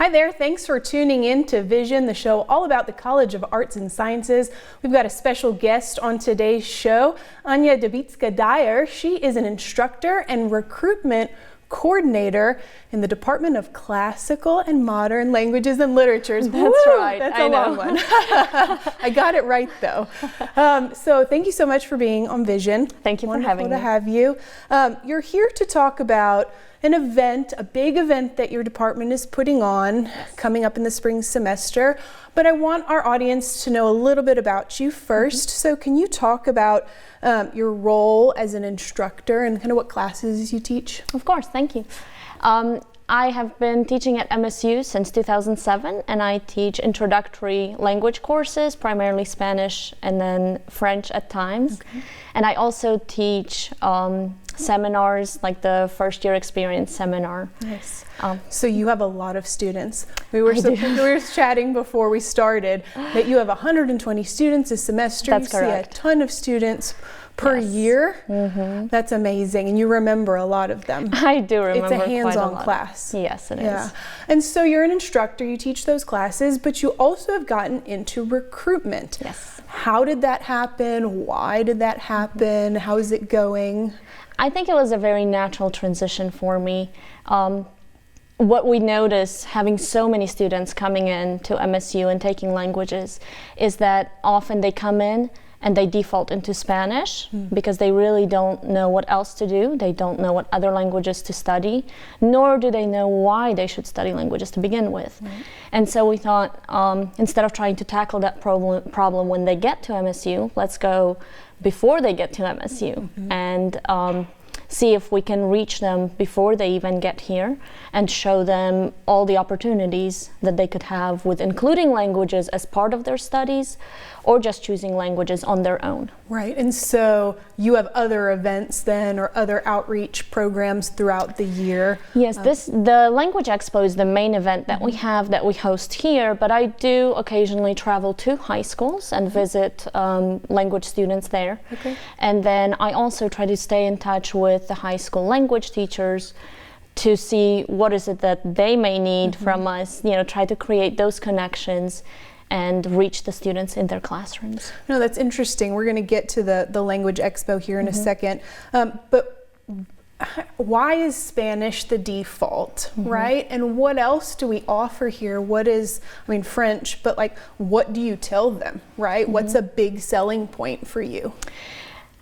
Hi there, thanks for tuning in to Vision, the show all about the College of Arts and Sciences. We've got a special guest on today's show, Anya Debicka-Dyer. She is an instructor and recruitment coordinator in the Department of Classical and Modern Languages and Literatures. That's Woo! right. That's a long one. I got it right though. So thank you so much for being on Vision. Thank you for having me. Wonderful to have you. You're here to talk about an event, a big event that your department is putting on coming up in the spring semester. But I want our audience to know a little bit about you first. So can you talk about your role as an instructor and kind of what classes you teach? Of course, thank you. I have been teaching at MSU since 2007, and I teach introductory language courses, primarily Spanish and then French at times. Okay. And I also teach seminars, like the first year experience seminar. Nice. So you have a lot of students. We were chatting before we started that you have 120 students a semester. That's correct. You see a ton of students per year. Mm-hmm. That's amazing. And you remember a lot of them. I do remember. It's a hands-on class. Yes, it is. And so you're an instructor, you teach those classes, but you also have gotten into recruitment. Yes. How did that happen? Why did that happen? How is it going? I think it was a very natural transition for me. What we notice having so many students coming in to MSU and taking languages is that often they come in and they default into Spanish because they really don't know what else to do. They don't know what other languages to study, nor do they know why they should study languages to begin with. Right. And so we thought, instead of trying to tackle that problem when they get to MSU, let's go before they get to MSU and see if we can reach them before they even get here and show them all the opportunities that they could have with including languages as part of their studies or just choosing languages on their own. Right, and so you have other events then or other outreach programs throughout the year? Yes, the Language Expo is the main event that we have, that we host here, but I do occasionally travel to high schools and visit language students there. Okay. And then I also try to stay in touch with the high school language teachers to see what is it that they may need from us, try to create those connections and reach the students in their classrooms. No, that's interesting. We're going to get to the Language Expo here in a second. But why is Spanish the default, right? And what else do we offer here? What is, French, but what do you tell them, right? What's a big selling point for you?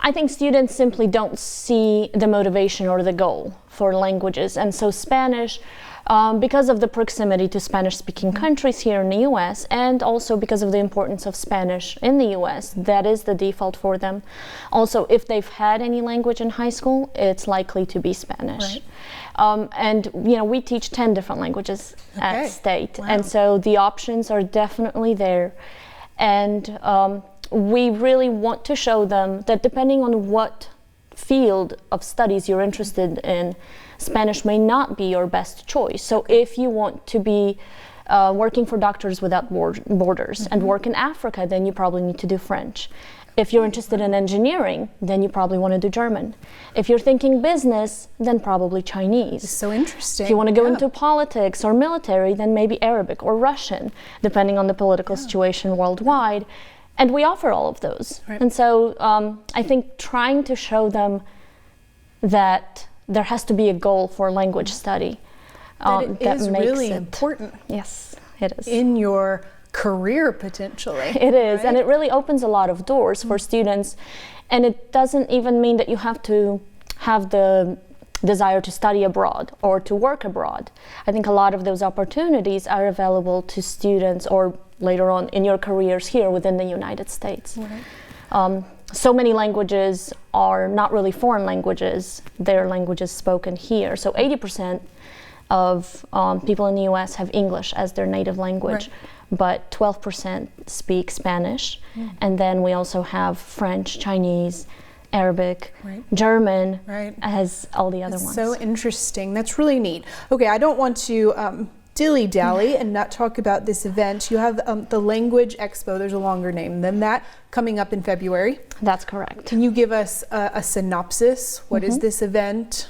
I think students simply don't see the motivation or the goal for languages. And so Spanish, because of the proximity to Spanish-speaking countries here in the U.S. and also because of the importance of Spanish in the U.S., that is the default for them. Also, if they've had any language in high school, it's likely to be Spanish. Right. And we teach 10 different languages at State. Wow. And so the options are definitely there. And we really want to show them that depending on what field of studies you're interested in, Spanish may not be your best choice. So if you want to be working for Doctors Without Borders and work in Africa, then you probably need to do French. If you're interested in engineering, then you probably want to do German. If you're thinking business, then probably Chinese. It's so interesting. If you want to go into politics or military, then maybe Arabic or Russian, depending on the political situation worldwide. And we offer all of those. Right. And so I think trying to show them that there has to be a goal for language study. That is really important. Yes, it is. In your career, potentially. It is, right? And it really opens a lot of doors for students. And it doesn't even mean that you have to have the desire to study abroad or to work abroad. I think a lot of those opportunities are available to students or later on in your careers here within the United States. Right. So many languages are not really foreign languages, they're languages spoken here. So 80% of people in the US have English as their native language, but 12% speak Spanish. And then we also have French, Chinese, Arabic, German, as all the other ones. So interesting. That's really neat. Okay, I don't want to dilly-dally and not talk about this event. You have the Language Expo, there's a longer name than that, coming up in February. That's correct. Can you give us a synopsis? What is this event?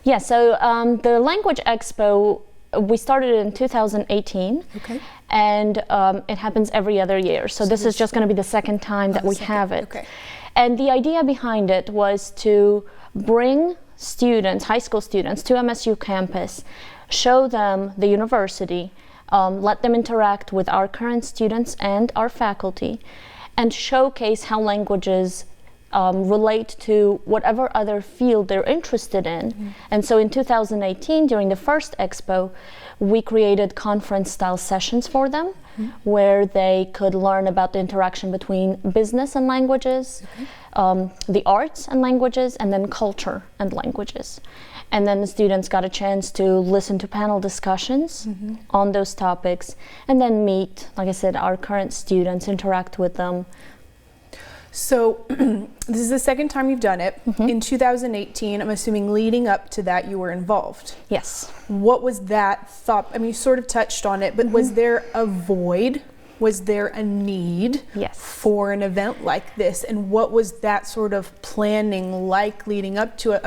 Yeah, so the Language Expo we started in 2018. Okay. And it happens every other year. So this is just going to be the second time that we have it. Okay. And the idea behind it was to bring students, high school students, to MSU campus, show them the university, let them interact with our current students and our faculty, and showcase how languages relate to whatever other field they're interested in. Mm-hmm. And so in 2018, during the first expo, we created conference-style sessions for them, mm-hmm. where they could learn about the interaction between business and languages, the arts and languages, and then culture and languages. And then the students got a chance to listen to panel discussions mm-hmm. on those topics, and then meet, like I said, our current students, interact with them. So this is the second time you've done it. Mm-hmm. In 2018, I'm assuming leading up to that, you were involved. Yes. What was that thought? I mean, you sort of touched on it, but mm-hmm. was there a void? Was there a need yes. for an event like this? And what was that sort of planning like leading up to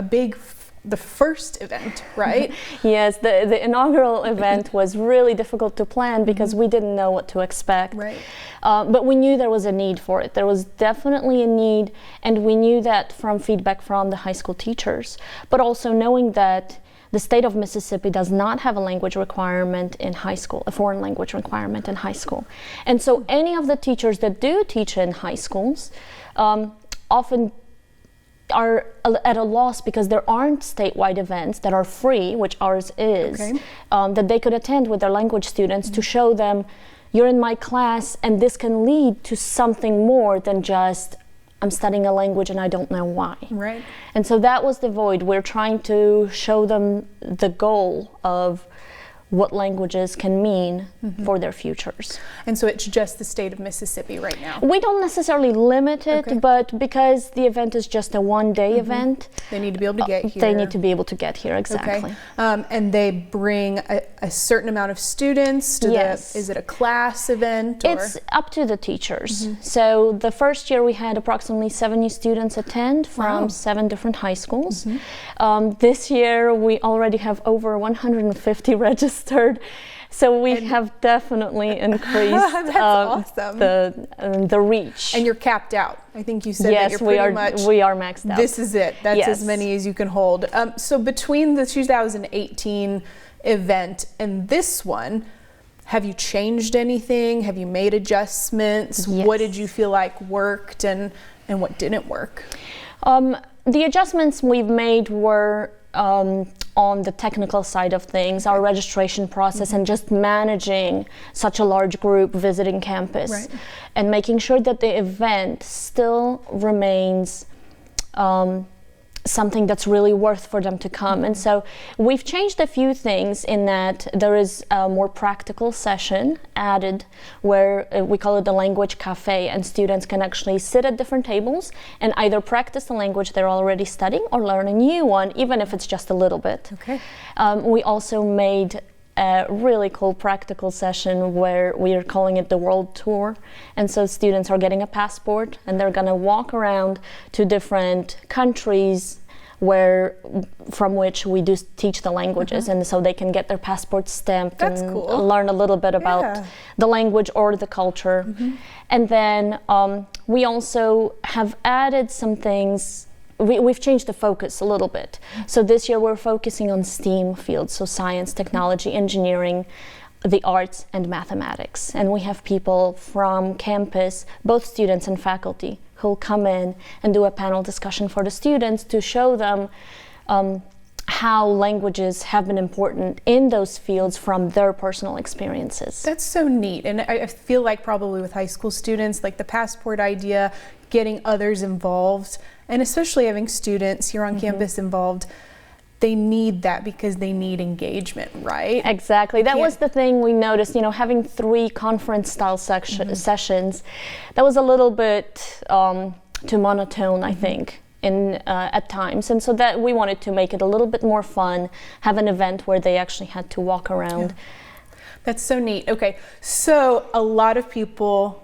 the first event, right? Yes, the inaugural event was really difficult to plan because we didn't know what to expect. Right. But we knew there was a need for it. There was definitely a need, and we knew that from feedback from the high school teachers, but also knowing that the state of Mississippi does not have a language requirement in high school, a foreign language requirement in high school. And so any of the teachers that do teach in high schools often are at a loss because there aren't statewide events that are free, which ours is, okay. That they could attend with their language students mm-hmm. to show them, you're in my class and this can lead to something more than just, I'm studying a language and I don't know why. Right. And so that was the void. We're trying to show them the goal of what languages can mean mm-hmm. for their futures. And so it's just the state of Mississippi right now? We don't necessarily limit it, okay. but because the event is just a one-day mm-hmm. event, they need to be able to get here. They need to be able to get here, exactly. Okay. And they bring a certain amount of students? Yes. Is it a class event? Or? It's up to the teachers. Mm-hmm. So the first year we had approximately 70 students attend from 7 different high schools. Mm-hmm. This year we already have over 150 registered. So we have definitely increased awesome. the reach. And you're capped out. I think you said yes, that you're pretty much. We are maxed out. This is it. That's yes. as many as you can hold. So between the 2018 event and this one, have you changed anything? Have you made adjustments? Yes. What did you feel like worked and what didn't work? The adjustments we've made were on the technical side of things, our registration process mm-hmm. and just managing such a large group visiting campus right. and making sure that the event still remains something that's really worth for them to come. Mm-hmm. And so we've changed a few things in that there is a more practical session added where we call it the language cafe, and students can actually sit at different tables and either practice the language they're already studying or learn a new one, even if it's just a little bit. Okay. We also made a really cool practical session where we are calling it the world tour, and so students are getting a passport and they're going to walk around to different countries from which we do teach the languages, mm-hmm. and so they can get their passports stamped. That's and cool. Learn a little bit about the language or the culture. Mm-hmm. And then we also have added some things. We've changed the focus a little bit. So this year we're focusing on STEAM fields, so science, technology, engineering, the arts, and mathematics. And we have people from campus, both students and faculty, who'll come in and do a panel discussion for the students to show them how languages have been important in those fields from their personal experiences. That's so neat. And I feel like probably with high school students, like the passport idea, getting others involved, and especially having students here on mm-hmm. campus involved, they need that because they need engagement, right? Exactly. That was the thing we noticed, having 3 conference-style mm-hmm. sessions, that was a little bit too monotone, mm-hmm. I think, at times. And so that we wanted to make it a little bit more fun, have an event where they actually had to walk around. Yeah. That's so neat. Okay, so a lot of people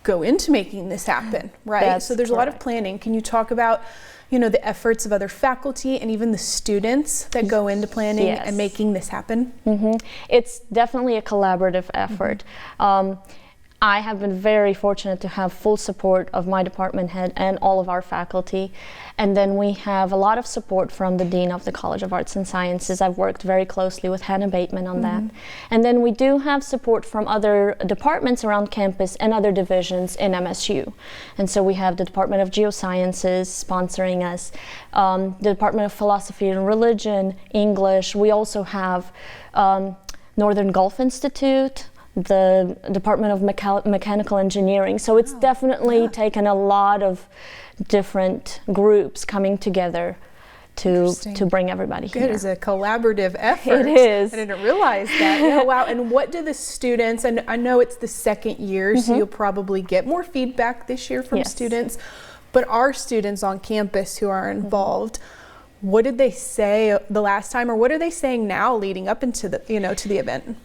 go into making this happen, right? That's so there's correct. A lot of planning. Can you talk about you know, the efforts of other faculty and even the students that go into planning Yes. and making this happen? It's definitely a collaborative effort. I have been very fortunate to have full support of my department head and all of our faculty. And then we have a lot of support from the Dean of the College of Arts and Sciences. I've worked very closely with Hannah Bateman on that. And then we do have support from other departments around campus and other divisions in MSU. And so we have the Department of Geosciences sponsoring us, the Department of Philosophy and Religion, English. We also have Northern Gulf Institute, the Department of Mechanical Engineering. So it's definitely taken a lot of different groups coming together to bring everybody here. It is a collaborative effort. It is. I didn't realize that. Yeah, wow. And what do the students, and I know it's the second year, so you'll probably get more feedback this year from students, but our students on campus who are involved, what did they say the last time, or what are they saying now leading up into the, you know, to the event?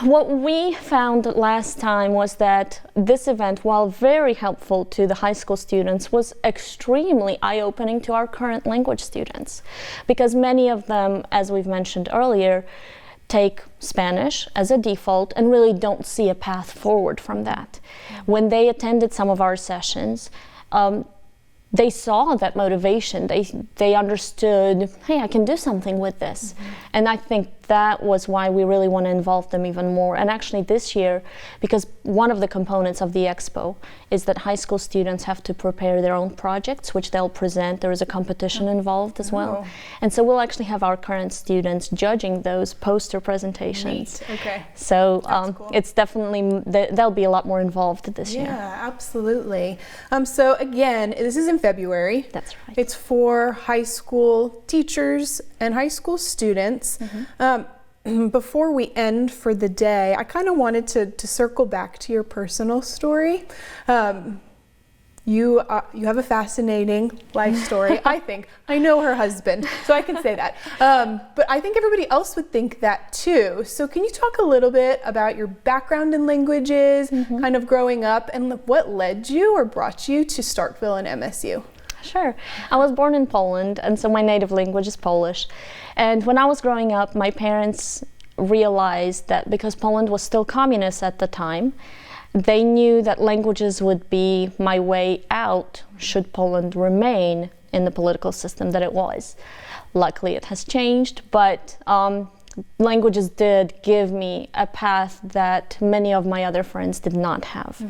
What we found last time was that this event, while very helpful to the high school students, was extremely eye-opening to our current language students, because many of them, as we've mentioned earlier, take Spanish as a default and really don't see a path forward from that. When they attended some of our sessions, they saw that motivation. They understood, hey, I can do something with this. And I think that was why we really want to involve them even more. And actually this year, because one of the components of the expo is that high school students have to prepare their own projects, which they'll present. There is a competition involved as well. And so we'll actually have our current students judging those poster presentations. Neat. Okay. So cool. it's definitely, they'll be a lot more involved this year. Yeah, absolutely. So again, this is in February. That's right. It's for high school teachers and high school students. Before we end for the day, I kind of wanted to circle back to your personal story. You have a fascinating life story, I think. I know her husband, so I can say that. But I think everybody else would think that too. So can you talk a little bit about your background in languages, kind of growing up, and what led you or brought you to Starkville and MSU? Sure. I was born in Poland, and so my native language is Polish. And when I was growing up, my parents realized that because Poland was still communist at the time, they knew that languages would be my way out should Poland remain in the political system that it was. Luckily, it has changed, but languages did give me a path that many of my other friends did not have.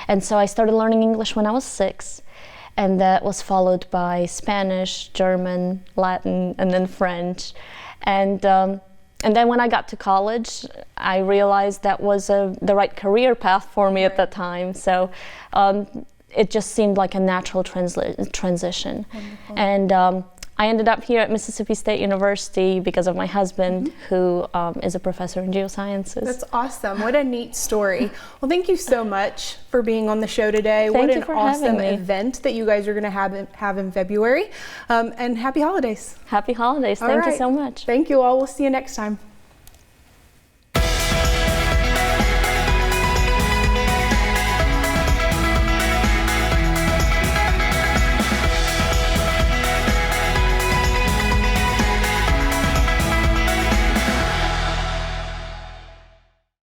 And so I started learning English when I was 6. And that was followed by Spanish, German, Latin, and then French. And then when I got to college, I realized that was the right career path for me at that time. So it just seemed like a natural transition. Wonderful. And I ended up here at Mississippi State University because of my husband, who is a professor in geosciences. That's awesome. What a neat story. Well, thank you so much for being on the show today. Thank what you an for awesome having me. event that you guys are going to have in February. And happy holidays. Happy holidays. All Thank right. you so much. Thank you all. We'll see you next time.